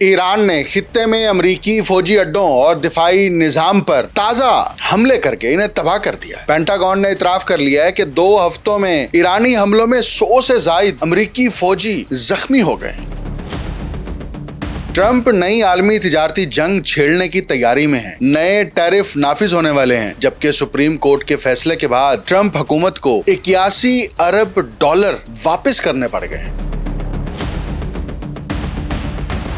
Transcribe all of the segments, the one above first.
ایران نے خطے میں امریکی فوجی اڈوں اور دفاعی نظام پر تازہ حملے کر کے انہیں تباہ کر دیا ہے۔ پینٹاگون نے اعتراف کر لیا ہے کہ 2 ہفتوں میں ایرانی حملوں میں 100 سے زائد امریکی فوجی زخمی ہو گئے ہیں۔ ٹرمپ نئی عالمی تجارتی جنگ چھیڑنے کی تیاری میں ہے۔ نئے ٹیرف نافذ ہونے والے ہیں، جبکہ سپریم کورٹ کے فیصلے کے بعد ٹرمپ حکومت کو 81 ارب ڈالر واپس کرنے پڑ گئے ہیں۔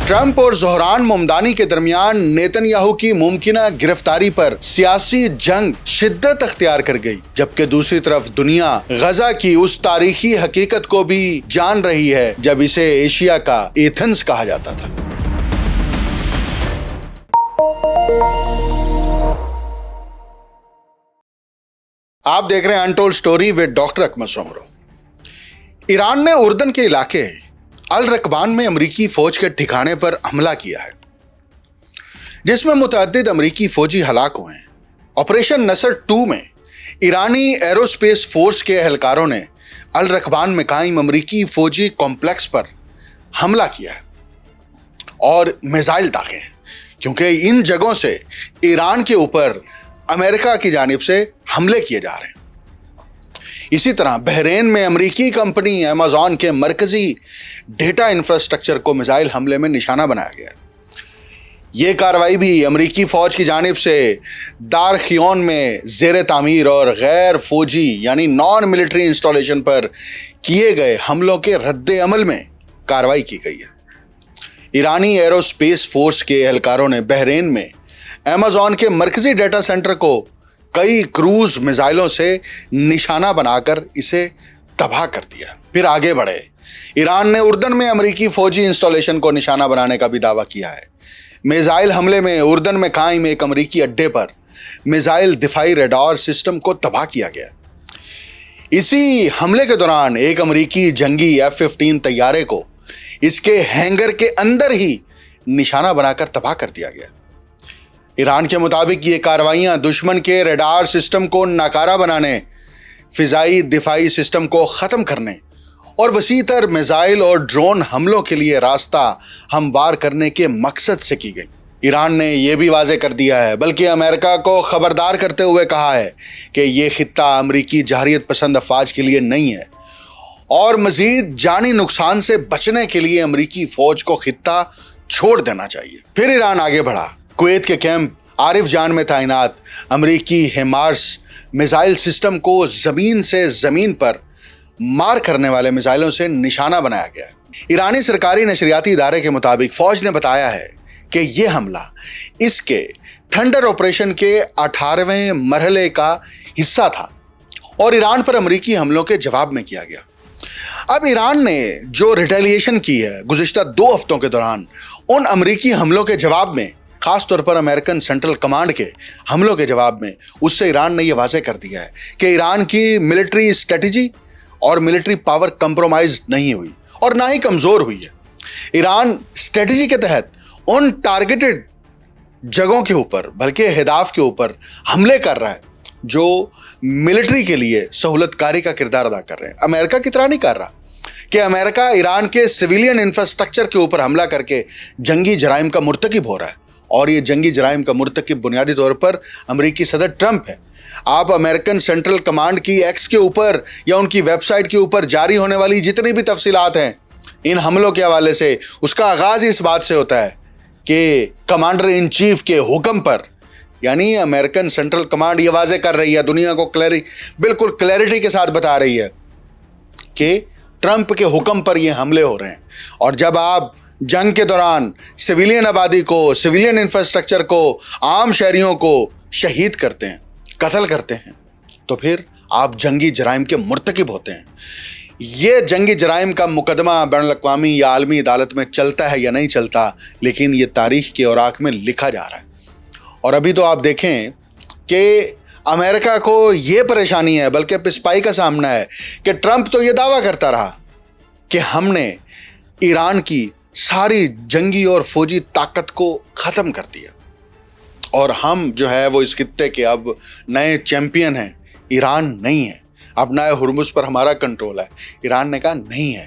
ٹرمپ اور زہران ممدانی کے درمیان نیتن یاہو کی ممکنہ گرفتاری پر سیاسی جنگ شدت اختیار کر گئی، جبکہ دوسری طرف دنیا غزہ کی اس تاریخی حقیقت کو بھی جان رہی ہے جب اسے ایشیا کا ایتھنز کہا جاتا تھا۔ آپ دیکھ رہے ہیں انٹولڈ سٹوری ود ڈاکٹر اکمل سومرو۔ ایران نے اردن کے علاقے الرکبان میں امریکی فوج کے ٹھکانے پر حملہ کیا ہے، جس میں متعدد امریکی فوجی ہلاک ہوئے ہیں۔ آپریشن نصر 2 میں ایرانی ایروسپیس فورس کے اہلکاروں نے الرکبان میں قائم امریکی فوجی کمپلیکس پر حملہ کیا ہے اور میزائل داغے ہیں، کیونکہ ان جگہوں سے ایران کے اوپر امریکہ کی جانب سے حملے کیے جا رہے ہیں۔ اسی طرح بحرین میں امریکی کمپنی ایمیزون کے مرکزی ڈیٹا انفراسٹرکچر کو میزائل حملے میں نشانہ بنایا گیا ہے۔ یہ کارروائی بھی امریکی فوج کی جانب سے دارخیون میں زیر تعمیر اور غیر فوجی یعنی نان ملٹری انسٹالیشن پر کیے گئے حملوں کے رد عمل میں کارروائی کی گئی ہے۔ ایرانی ایروسپیس فورس کے اہلکاروں نے بحرین میں ایمیزون کے مرکزی ڈیٹا سینٹر کو کئی کروز میزائلوں سے نشانہ بنا کر اسے تباہ کر دیا۔ پھر آگے بڑھے ایران نے اردن میں امریکی فوجی انسٹالیشن کو نشانہ بنانے کا بھی دعویٰ کیا ہے۔ میزائل حملے میں اردن میں قائم ایک امریکی اڈے پر میزائل دفاعی ریڈار سسٹم کو تباہ کیا گیا۔ اسی حملے کے دوران ایک امریکی جنگی F-15 طیارے کو اس کے ہینگر کے اندر ہی نشانہ بنا کر تباہ کر دیا گیا۔ ایران کے مطابق یہ کارروائیاں دشمن کے ریڈار سسٹم کو ناکارہ بنانے، فضائی دفاعی سسٹم کو ختم کرنے اور وسیع تر میزائل اور ڈرون حملوں کے لیے راستہ ہموار کرنے کے مقصد سے کی گئی۔ ایران نے یہ بھی واضح کر دیا ہے، بلکہ امریکہ کو خبردار کرتے ہوئے کہا ہے کہ یہ خطہ امریکی جارحیت پسند افواج کے لیے نہیں ہے اور مزید جانی نقصان سے بچنے کے لیے امریکی فوج کو خطہ چھوڑ دینا چاہیے۔ پھر ایران آگے بڑھا، کویت کے کیمپ عارف جان میں تعینات امریکی ہیمارس میزائل سسٹم کو زمین سے زمین پر مار کرنے والے میزائلوں سے نشانہ بنایا گیا ہے۔ ایرانی سرکاری نشریاتی ادارے کے مطابق فوج نے بتایا ہے کہ یہ حملہ اس کے تھنڈر آپریشن کے 18ویں مرحلے کا حصہ تھا اور ایران پر امریکی حملوں کے جواب میں کیا گیا۔ اب ایران نے جو ریٹیلیشن کی ہے گزشتہ 2 ہفتوں کے دوران، ان امریکی حملوں کے جواب میں، خاص طور پر امریکن سینٹرل کمانڈ کے حملوں کے جواب میں، اس سے ایران نے یہ واضح کر دیا ہے کہ ایران کی ملٹری اسٹریٹجی اور ملٹری پاور کمپرومائز نہیں ہوئی اور نہ ہی کمزور ہوئی ہے۔ ایران اسٹریٹجی کے تحت ان ٹارگیٹڈ جگہوں کے اوپر بلکہ اہداف کے اوپر حملے کر رہا ہے جو ملٹری کے لیے سہولت کاری کا کردار ادا کر رہے ہیں۔ امریکہ کی طرح نہیں کر رہا کہ امریکہ ایران کے سویلین انفراسٹرکچر کے اوپر حملہ کر کے جنگی جرائم کا مرتکب ہو رہا ہے، اور یہ جنگی جرائم کا مرتکب بنیادی طور پر امریکی صدر ٹرمپ ہے۔ آپ امریکن سینٹرل کمانڈ کی ایکس کے اوپر یا ان کی ویب سائٹ کے اوپر جاری ہونے والی جتنی بھی تفصیلات ہیں ان حملوں کے حوالے سے، اس کا آغاز اس بات سے ہوتا ہے کہ کمانڈر ان چیف کے حکم پر، یعنی امریکن سینٹرل کمانڈ یہ واضح کر رہی ہے، دنیا کو بالکل کلیئرٹی کے ساتھ بتا رہی ہے کہ ٹرمپ کے حکم پر یہ حملے ہو رہے ہیں۔ اور جب آپ جنگ کے دوران سویلین آبادی کو، سویلین انفراسٹرکچر کو، عام شہریوں کو شہید کرتے ہیں، قتل کرتے ہیں، تو پھر آپ جنگی جرائم کے مرتکب ہوتے ہیں۔ یہ جنگی جرائم کا مقدمہ بین الاقوامی یا عالمی عدالت میں چلتا ہے یا نہیں چلتا، لیکن یہ تاریخ کے اوراق میں لکھا جا رہا ہے۔ اور ابھی تو آپ دیکھیں کہ امریکہ کو یہ پریشانی ہے، بلکہ پسپائی کا سامنا ہے کہ ٹرمپ تو یہ دعویٰ کرتا رہا کہ ہم نے ایران کی ساری جنگی اور فوجی طاقت کو ختم کر دیا اور ہم جو ہے وہ اس خطے کے اب نئے چیمپئن ہیں، ایران نہیں ہے، اب نئے ہرمز پر ہمارا کنٹرول ہے۔ ایران نے کہا نہیں ہے،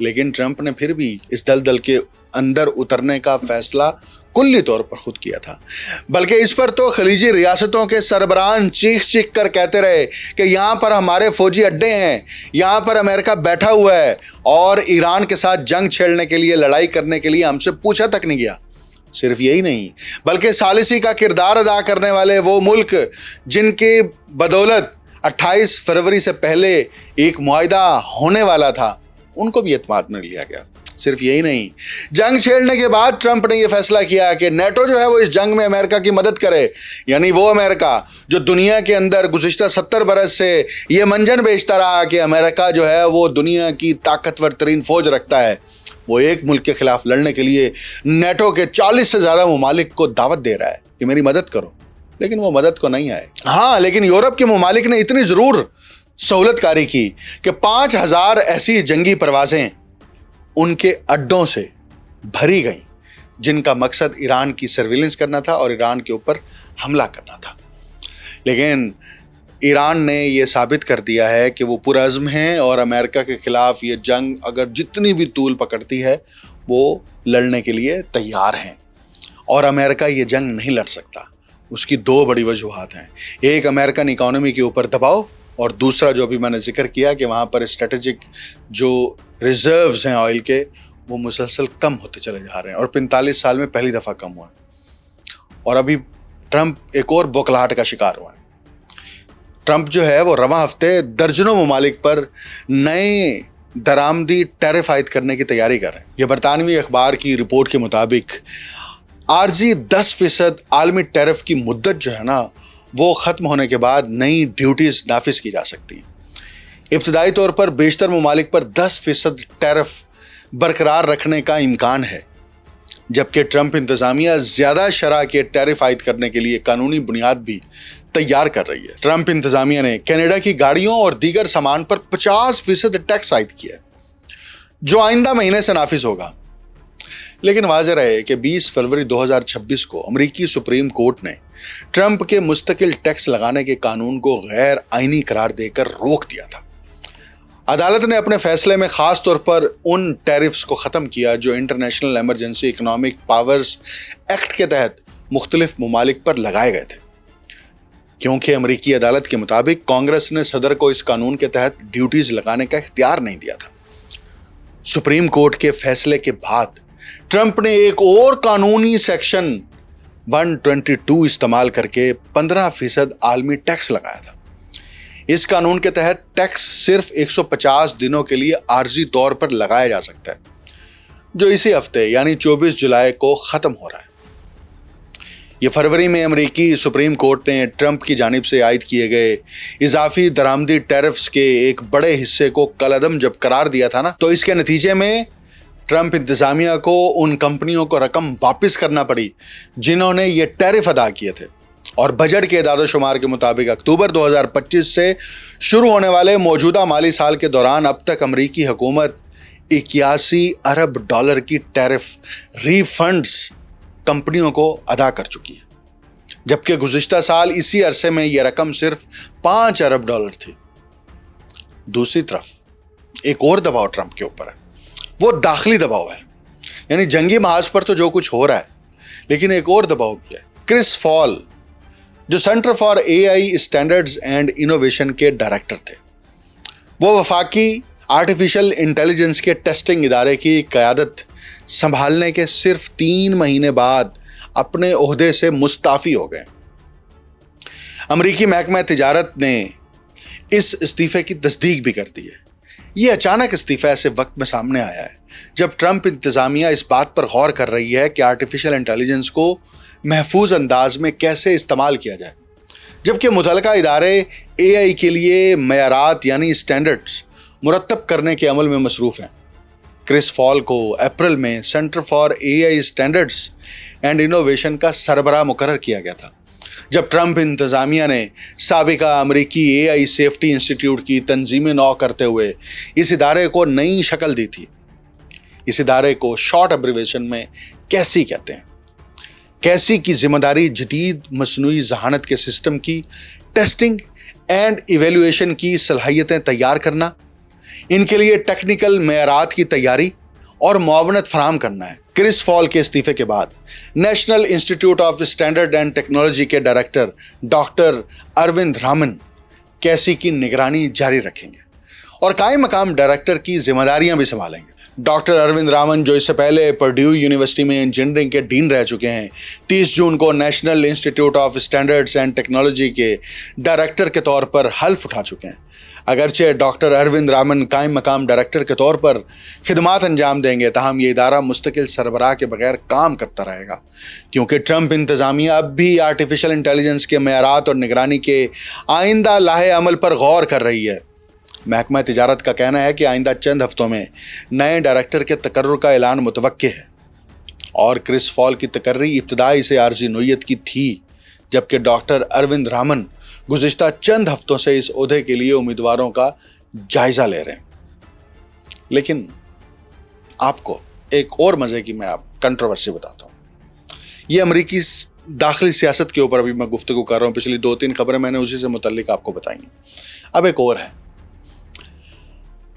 لیکن ٹرمپ نے پھر بھی اس دلدل کے اندر اترنے کا فیصلہ کلی طور پر خود کیا تھا، بلکہ اس پر تو خلیجی ریاستوں کے سربراہان چیخ چیخ کر کہتے رہے کہ یہاں پر ہمارے فوجی اڈے ہیں، یہاں پر امریکہ بیٹھا ہوا ہے، اور ایران کے ساتھ جنگ چھیڑنے کے لیے، لڑائی کرنے کے لیے ہم سے پوچھا تک نہیں گیا۔ صرف یہی نہیں بلکہ ثالثی کا کردار ادا کرنے والے وہ ملک جن کی بدولت 28 فروری سے پہلے ایک معاہدہ ہونے والا تھا، ان کو بھی اعتماد میں لیا گیا۔ صرف یہی نہیں، جنگ چھیڑنے کے بعد ٹرمپ نے یہ فیصلہ کیا کہ نیٹو جو ہے وہ اس جنگ میں امریکہ کی مدد کرے، یعنی وہ امریکہ جو دنیا کے اندر گزشتہ 70 برس سے یہ منجن بیچتا رہا کہ امریکہ جو ہے وہ دنیا کی طاقتور ترین فوج رکھتا ہے، وہ ایک ملک کے خلاف لڑنے کے لیے نیٹو کے 40 سے زیادہ ممالک کو دعوت دے رہا ہے کہ میری مدد کرو، لیکن وہ مدد کو نہیں آئے۔ ہاں، لیکن یورپ کے ممالک نے اتنی ضرور سہولت کاری کی کہ 5000 ایسی جنگی پروازیں ان کے اڈوں سے بھری گئیں جن کا مقصد ایران کی سرویلنس کرنا تھا اور ایران کے اوپر حملہ کرنا تھا۔ لیکن ایران نے یہ ثابت کر دیا ہے کہ وہ پرعزم ہیں اور امریکہ کے خلاف یہ جنگ اگر جتنی بھی طول پکڑتی ہے وہ لڑنے کے لیے تیار ہیں، اور امریکہ یہ جنگ نہیں لڑ سکتا۔ اس کی 2 بڑی وجوہات ہیں، ایک امریکن اکانومی کے اوپر دباؤ، اور دوسرا جو بھی میں نے ذکر کیا کہ وہاں پر اسٹریٹجک جو ریزروز ہیں آئل کے وہ مسلسل کم ہوتے چلے جا رہے ہیں، اور 45 سال میں پہلی دفعہ کم ہوا ہے، اور ابھی ٹرمپ ایک اور بوکھلاہٹ کا شکار ہوا ہے۔ ٹرمپ جو ہے وہ رواں ہفتے درجنوں ممالک پر نئے درآمدی ٹیرف عائد کرنے کی تیاری کر رہے ہیں۔ یہ برطانوی اخبار کی رپورٹ کے مطابق عارضی 10% عالمی ٹیرف کی مدت جو ہے نا وہ ختم ہونے کے بعد نئی ڈیوٹیز نافذ کی جا سکتی ہیں۔ ابتدائی طور پر بیشتر ممالک پر 10% ٹیرف برقرار رکھنے کا امکان ہے، جبکہ ٹرمپ انتظامیہ زیادہ شرح کے ٹیرف عائد کرنے کے لیے قانونی بنیاد بھی تیار کر رہی ہے۔ ٹرمپ انتظامیہ نے کینیڈا کی گاڑیوں اور دیگر سامان پر 50% ٹیکس عائد کیا ہے، جو آئندہ مہینے سے نافذ ہوگا۔ لیکن واضح رہے کہ 20 فروری 2026 کو امریکی سپریم کورٹ نے ٹرمپ کے مستقل ٹیکس لگانے کے قانون کو غیر آئینی قرار دے کر روک دیا تھا۔ عدالت نے اپنے فیصلے میں خاص طور پر ان ٹیرفز کو ختم کیا جو international emergency economic powers act کے تحت مختلف ممالک پر لگائے گئے تھے، کیونکہ امریکی عدالت کے مطابق کانگریس نے صدر کو اس قانون کے تحت ڈیوٹیز لگانے کا اختیار نہیں دیا تھا۔ سپریم کورٹ کے فیصلے کے بعد ٹرمپ نے ایک اور قانونی سیکشن 122 استعمال کر کے 15% عالمی ٹیکس لگایا تھا۔ اس قانون کے تحت ٹیکس صرف 150 دنوں کے لیے عارضی طور پر لگایا جا سکتا ہے، جو اسی ہفتے یعنی 24 جولائی کو ختم ہو رہا ہے۔ یہ فروری میں امریکی سپریم کورٹ نے ٹرمپ کی جانب سے عائد کیے گئے اضافی درآمدی ٹیرفز کے ایک بڑے حصے کو کالعدم جب قرار دیا تھا نا، تو اس کے نتیجے میں ٹرمپ انتظامیہ کو ان کمپنیوں کو رقم واپس کرنا پڑی جنہوں نے یہ ٹیرف ادا کیے تھے، اور بجٹ کے اعداد و شمار کے مطابق اکتوبر 2025 سے شروع ہونے والے موجودہ مالی سال کے دوران اب تک امریکی حکومت 81 ارب ڈالر کی ٹیرف ری فنڈز کمپنیوں کو ادا کر چکی ہے، جبکہ گزشتہ سال اسی عرصے میں یہ رقم صرف 5 ارب ڈالر تھی۔ دوسری طرف ایک اور دباؤ ٹرمپ کے اوپر ہے، وہ داخلی دباؤ ہے، یعنی جنگی محاذ پر تو جو کچھ ہو رہا ہے، لیکن ایک اور دباؤ بھی ہے۔ کرس فال جو centre for AI standards and innovation کے ڈائریکٹر تھے، وہ وفاقی آرٹیفیشل انٹیلیجنس کے ٹیسٹنگ ادارے کی قیادت سنبھالنے کے صرف 3 مہینے بعد اپنے عہدے سے مستعفی ہو گئے۔ امریکی محکمہ تجارت نے اس استعفے کی تصدیق بھی کر دی ہے۔ یہ اچانک استعفیٰ ایسے وقت میں سامنے آیا ہے جب ٹرمپ انتظامیہ اس بات پر غور کر رہی ہے کہ آرٹیفیشل انٹیلیجنس کو محفوظ انداز میں کیسے استعمال کیا جائے، جبکہ متعلقہ ادارے AI کے لیے معیارات یعنی اسٹینڈرڈز مرتب کرنے کے عمل میں مصروف ہیں۔ کرس فال کو اپریل میں centre for AI standards and innovation کا سربراہ مقرر کیا گیا تھا، جب ٹرمپ انتظامیہ نے سابقہ امریکی AI سیفٹی انسٹیٹیوٹ کی تنظیم نو کرتے ہوئے اس ادارے کو نئی شکل دی تھی۔ اس ادارے کو شارٹ ابریویشن میں کیسی کہتے ہیں۔ کیسی کی ذمہ داری جدید مصنوعی ذہانت کے سسٹم کی ٹیسٹنگ اینڈ ایویلویشن کی صلاحیتیں تیار کرنا، ان کے لیے ٹیکنیکل معیارات کی تیاری اور معاونت فراہم کرنا ہے۔ کرس فال کے استعفے کے بعد national institute of standard and technology کے ڈائریکٹر ڈاکٹر اروند رامن کیسی کی نگرانی جاری رکھیں گے اور قائم مقام ڈائریکٹر کی ذمہ داریاں بھی سنبھالیں گے۔ ڈاکٹر اروند رامن، جو اس سے پہلے پرڈیو یونیورسٹی میں انجینئرنگ کے ڈین رہ چکے ہیں، 30 جون کو national institute of standards and technology کے ڈائریکٹر کے طور پر حلف اٹھا چکے ہیں۔ اگرچہ ڈاکٹر اروند رامن قائم مقام ڈائریکٹر کے طور پر خدمات انجام دیں گے، تاہم یہ ادارہ مستقل سربراہ کے بغیر کام کرتا رہے گا، کیونکہ ٹرمپ انتظامیہ اب بھی آرٹیفیشل انٹیلیجنس کے معیارات اور نگرانی کے آئندہ لاہے عمل پر غور کر رہی ہے۔ محکمہ تجارت کا کہنا ہے کہ آئندہ چند ہفتوں میں نئے ڈائریکٹر کے تقرر کا اعلان متوقع ہے، اور کرس فال کی تقرری ابتدائی سے عارضی نوعیت کی تھی، جبکہ ڈاکٹر اروند رامن گزشتہ چند ہفتوں سے اس عہدے کے لیے امیدواروں کا جائزہ لے رہے ہیں۔ لیکن آپ کو ایک اور مزے کی میں کنٹروورسی بتاتا ہوں۔ یہ امریکی داخلی سیاست کے اوپر ابھی میں گفتگو کر رہا ہوں، پچھلی 2-3 خبریں میں نے اسی سے متعلق آپ کو بتائی ہیں، اب ایک اور ہے۔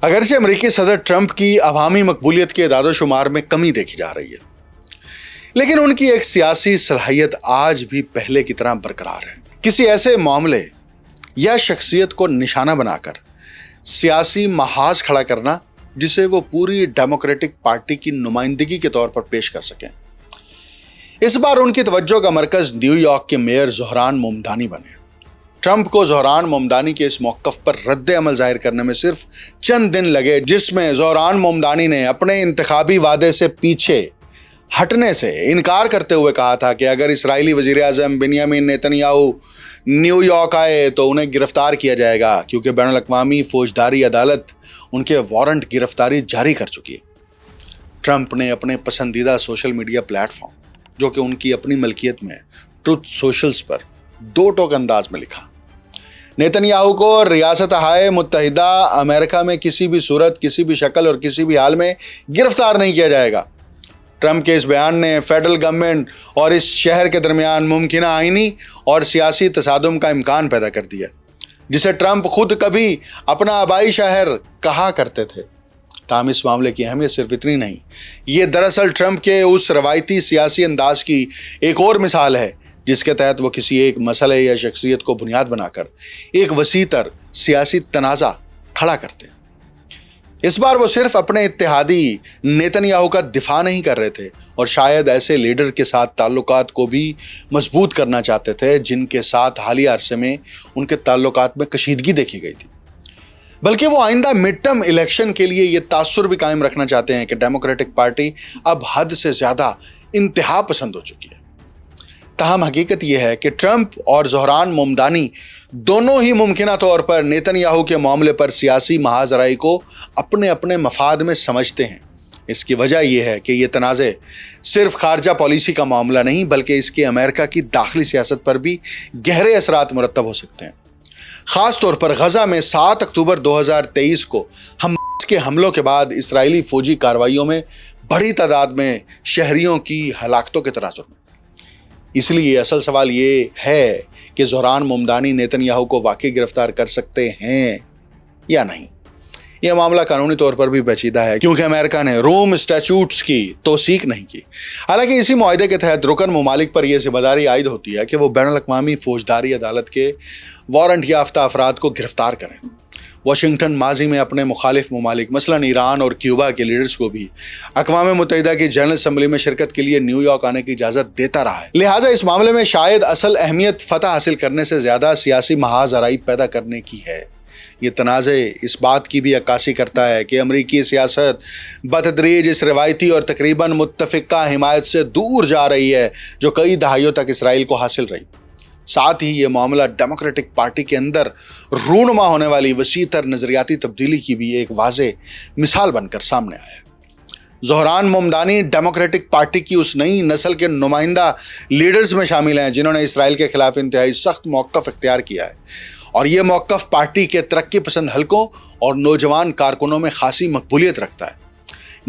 اگرچہ امریکی صدر ٹرمپ کی عوامی مقبولیت کے اعداد و شمار میں کمی دیکھی جا رہی ہے، لیکن ان کی ایک سیاسی صلاحیت آج بھی پہلے کی طرح برقرار ہے۔ کسی ایسے معاملے یا شخصیت کو نشانہ بنا کر سیاسی محاذ کھڑا کرنا جسے وہ پوری ڈیموکریٹک پارٹی کی نمائندگی کے طور پر پیش کر سکیں۔ اس بار ان کی توجہ کا مرکز نیو یارک کے میئر زہران ممدانی بنے۔ ٹرمپ کو زہران ممدانی کے اس موقف پر رد عمل ظاہر کرنے میں صرف چند دن لگے، جس میں زہران ممدانی نے اپنے انتخابی وعدے سے پیچھے ہٹنے سے انکار کرتے ہوئے کہا تھا کہ اگر اسرائیلی وزیر اعظم بنیامین نیتن-یاہو نیو یارک آئے تو انہیں گرفتار کیا جائے گا، کیونکہ بین الاقوامی فوجداری عدالت ان کے وارنٹ گرفتاری جاری کر چکی ہے۔ ٹرمپ نے اپنے پسندیدہ سوشل میڈیا پلیٹ فارم، جو کہ ان کی اپنی ملکیت میں، ٹروتھ سوشلز پر 2 ٹوک انداز میں لکھا: نیتن-یاہو کو ریاستہائے متحدہ امریکہ میں کسی بھی صورت، کسی بھی شکل اور کسی بھی حال میں گرفتار نہیں کیا جائے گا۔ ٹرمپ کے اس بیان نے فیڈرل گورنمنٹ اور اس شہر کے درمیان ممکنہ آئینی اور سیاسی تصادم کا امکان پیدا کر دیا، جسے ٹرمپ خود کبھی اپنا آبائی شہر کہا کرتے تھے۔ تاہم اس معاملے کی اہمیت صرف اتنی نہیں، یہ دراصل ٹرمپ کے اس روایتی سیاسی انداز کی ایک اور مثال ہے جس کے تحت وہ کسی ایک مسئلے یا شخصیت کو بنیاد بنا کر ایک وسیع تر سیاسی تنازع کھڑا کرتے ہیں۔ اس بار وہ صرف اپنے اتحادی نیتن-یاہو کا دفاع نہیں کر رہے تھے، اور شاید ایسے لیڈر کے ساتھ تعلقات کو بھی مضبوط کرنا چاہتے تھے جن کے ساتھ حالیہ عرصے میں ان کے تعلقات میں کشیدگی دیکھی گئی تھی، بلکہ وہ آئندہ مڈ ٹرم الیکشن کے لیے یہ تاثر بھی قائم رکھنا چاہتے ہیں کہ ڈیموکریٹک پارٹی اب حد سے زیادہ انتہا پسند ہو چکی ہے۔ تاہم حقیقت یہ ہے کہ ٹرمپ اور زہران ممدانی دونوں ہی ممکنہ طور پر نیتن-یاہو کے معاملے پر سیاسی محاذ آرائی کو اپنے اپنے مفاد میں سمجھتے ہیں۔ اس کی وجہ یہ ہے کہ یہ تنازع صرف خارجہ پالیسی کا معاملہ نہیں، بلکہ اس کے امریکہ کی داخلی سیاست پر بھی گہرے اثرات مرتب ہو سکتے ہیں۔ خاص طور پر غزہ میں 7 اکتوبر 2023 کو حماس کے حملوں کے بعد اسرائیلی فوجی کارروائیوں میں بڑی تعداد میں شہریوں کی ہلاکتوں کے تناظر میں۔ اس لیے اصل سوال یہ ہے کہ زہران ممدانی نیتن-یاہو کو واقعی گرفتار کر سکتے ہیں یا نہیں۔ یہ معاملہ قانونی طور پر بھی پیچیدہ ہے، کیونکہ امریکہ نے روم اسٹیچوٹس کی توثیق نہیں کی۔ حالانکہ اسی معاہدے کے تحت رکن ممالک پر یہ ذمہ داری عائد ہوتی ہے کہ وہ بین الاقوامی فوجداری عدالت کے وارنٹ یافتہ افراد کو گرفتار کریں۔ واشنگٹن ماضی میں اپنے مخالف ممالک مثلاً ایران اور کیوبا کے لیڈرز کو بھی اقوام متحدہ کی جنرل اسمبلی میں شرکت کے لیے نیو یارک آنے کی اجازت دیتا رہا ہے۔ لہٰذا اس معاملے میں شاید اصل اہمیت فتح حاصل کرنے سے زیادہ سیاسی محاذ آرائی پیدا کرنے کی ہے۔ یہ تنازع اس بات کی بھی عکاسی کرتا ہے کہ امریکی سیاست بتدریج اس روایتی اور تقریباً متفقہ حمایت سے دور جا رہی ہے جو کئی دہائیوں تک اسرائیل کو حاصل رہی۔ ساتھ ہی یہ معاملہ ڈیموکریٹک پارٹی کے اندر رونما ہونے والی وسیع تر نظریاتی تبدیلی کی بھی ایک واضح مثال بن کر سامنے آیا ہے۔ زہران ممدانی ڈیموکریٹک پارٹی کی اس نئی نسل کے نمائندہ لیڈرز میں شامل ہیں جنہوں نے اسرائیل کے خلاف انتہائی سخت موقف اختیار کیا ہے، اور یہ موقف پارٹی کے ترقی پسند حلقوں اور نوجوان کارکنوں میں خاصی مقبولیت رکھتا ہے۔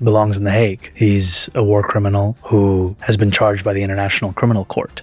belongs in The Hague. He's a war criminal who has been charged by the International Criminal Court.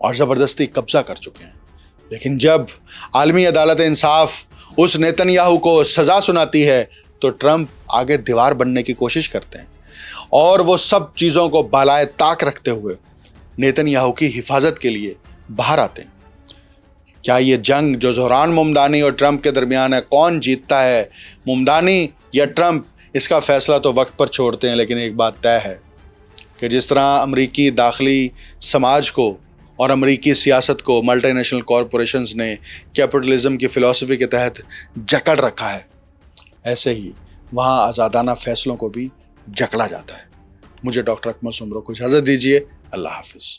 اور زبردستی قبضہ کر چکے ہیں. لیکن جب عالمی عدالت انصاف اس نیتن یاہو کو سزا سناتی ہے تو ٹرمپ آگے دیوار بننے کی کوشش کرتے ہیں اور وہ سب چیزوں کو بالائے طاق رکھتے ہوئے نیتن یاہو کی حفاظت کے لیے باہر آتے ہیں. کیا یہ جنگ جو زہران ممدانی اور ٹرمپ کے درمیان ہے، کون جیتتا ہے، ممدانی یا ٹرمپ، اس کا فیصلہ تو وقت پر چھوڑتے ہیں. لیکن ایک بات طے ہے کہ جس طرح امریکی داخلی سماج کو اور امریکی سیاست کو ملٹی نیشنل کارپوریشنز نے کیپٹلزم کی فلسفی کے تحت جکڑ رکھا ہے، ایسے ہی وہاں آزادانہ فیصلوں کو بھی جکڑا جاتا ہے. مجھے ڈاکٹر اکمل سمرو کو اجازت دیجیے. اللہ حافظ.